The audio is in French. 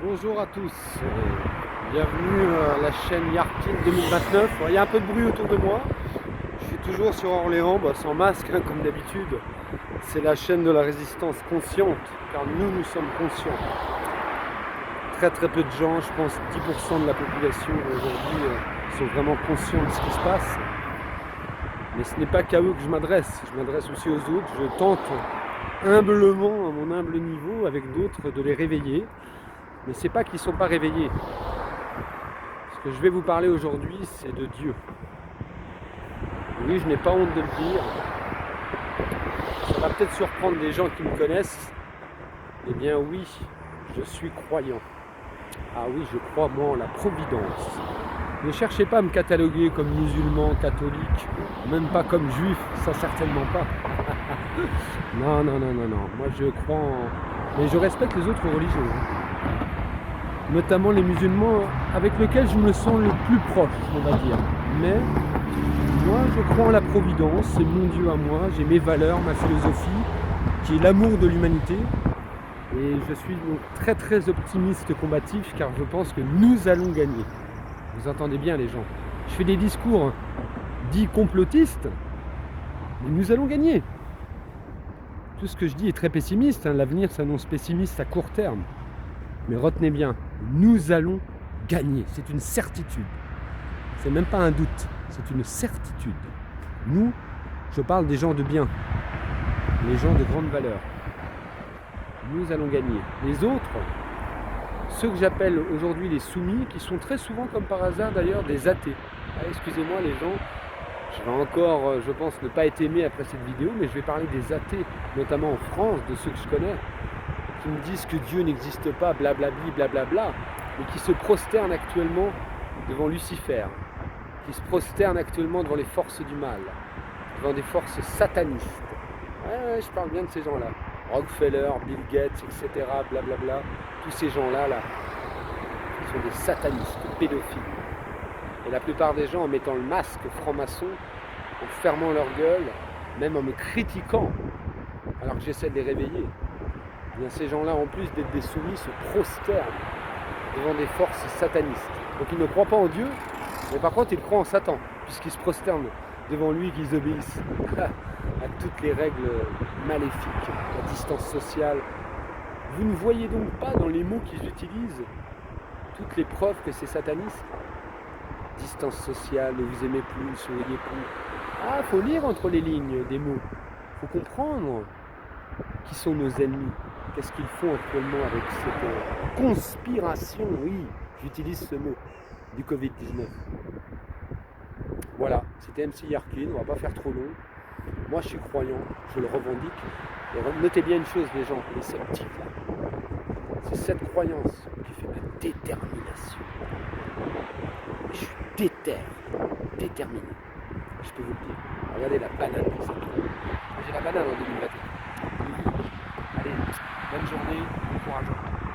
Bonjour à tous, bienvenue à la chaîne Yarkin 2029. Il y a un peu de bruit autour de moi, je suis toujours sur Orléans, sans masque comme d'habitude. C'est la chaîne de la résistance consciente, car nous sommes conscients. Très peu de gens, je pense 10% de la population aujourd'hui sont vraiment conscients de ce qui se passe. Mais ce n'est pas qu'à eux que je m'adresse aussi aux autres. Je tente humblement, à mon humble niveau, avec d'autres, de les réveiller. Mais c'est pas qu'ils ne sont pas réveillés. Ce que je vais vous parler aujourd'hui, c'est de Dieu. Oui, je n'ai pas honte de le dire. Ça va peut-être surprendre des gens qui me connaissent. Eh bien oui, je suis croyant. Ah oui, je crois moi en la providence. Ne cherchez pas à me cataloguer comme musulman, catholique, même pas comme juif, ça certainement pas. Non. Moi je crois en... Mais je respecte les autres religions. Notamment les musulmans avec lesquels je me sens le plus proche, on va dire. Mais moi, je crois en la providence, c'est mon Dieu à moi, j'ai mes valeurs, ma philosophie, qui est l'amour de l'humanité. Et je suis donc très optimiste combatif, car je pense que nous allons gagner. Vous entendez bien les gens. Je fais des discours dits complotistes, mais nous allons gagner. Tout ce que je dis est très pessimiste, l'avenir s'annonce pessimiste à court terme. Mais retenez bien, nous allons gagner, c'est une certitude. C'est même pas un doute, c'est une certitude. Nous, je parle des gens de bien, les gens de grande valeur. Nous allons gagner. Les autres, ceux que j'appelle aujourd'hui les soumis, qui sont très souvent, comme par hasard d'ailleurs, des athées. Ah, excusez-moi les gens, je vais encore, je pense, ne pas être aimé après cette vidéo, mais je vais parler des athées, notamment en France, de ceux que je connais, qui me disent que Dieu n'existe pas, blablabli, blablabla, mais qui se prosternent actuellement devant Lucifer, qui se prosternent actuellement devant les forces du mal, devant des forces satanistes. Ouais, je parle bien de ces gens-là. Rockefeller, Bill Gates, etc., blablabla, tous ces gens-là, ils sont des satanistes, pédophiles. Et la plupart des gens, en mettant le masque franc-maçon, en fermant leur gueule, même en me critiquant, alors que j'essaie de les réveiller, eh bien, ces gens-là, en plus d'être des soumis, se prosternent devant des forces satanistes. Donc ils ne croient pas en Dieu, mais par contre ils croient en Satan, puisqu'ils se prosternent devant lui et qu'ils obéissent à toutes les règles maléfiques, la distance sociale. Vous ne voyez donc pas dans les mots qu'ils utilisent toutes les preuves que c'est sataniste. Distance sociale, ne vous aimez plus, ne souriez plus. Ah, faut lire entre les lignes des mots. Faut comprendre qui sont nos ennemis. Qu'est-ce qu'ils font actuellement avec cette conspiration, oui, j'utilise ce mot, du Covid-19. Voilà, c'était MC Yarkin, on va pas faire trop long. Moi je suis croyant, je le revendique. Et notez bien une chose les gens, les sceptiques là. C'est cette croyance qui fait ma détermination. Je suis déterminé. Je peux vous le dire. Regardez la banane de ça. J'ai la banane en 2021. Allez, bonne journée, bon courage.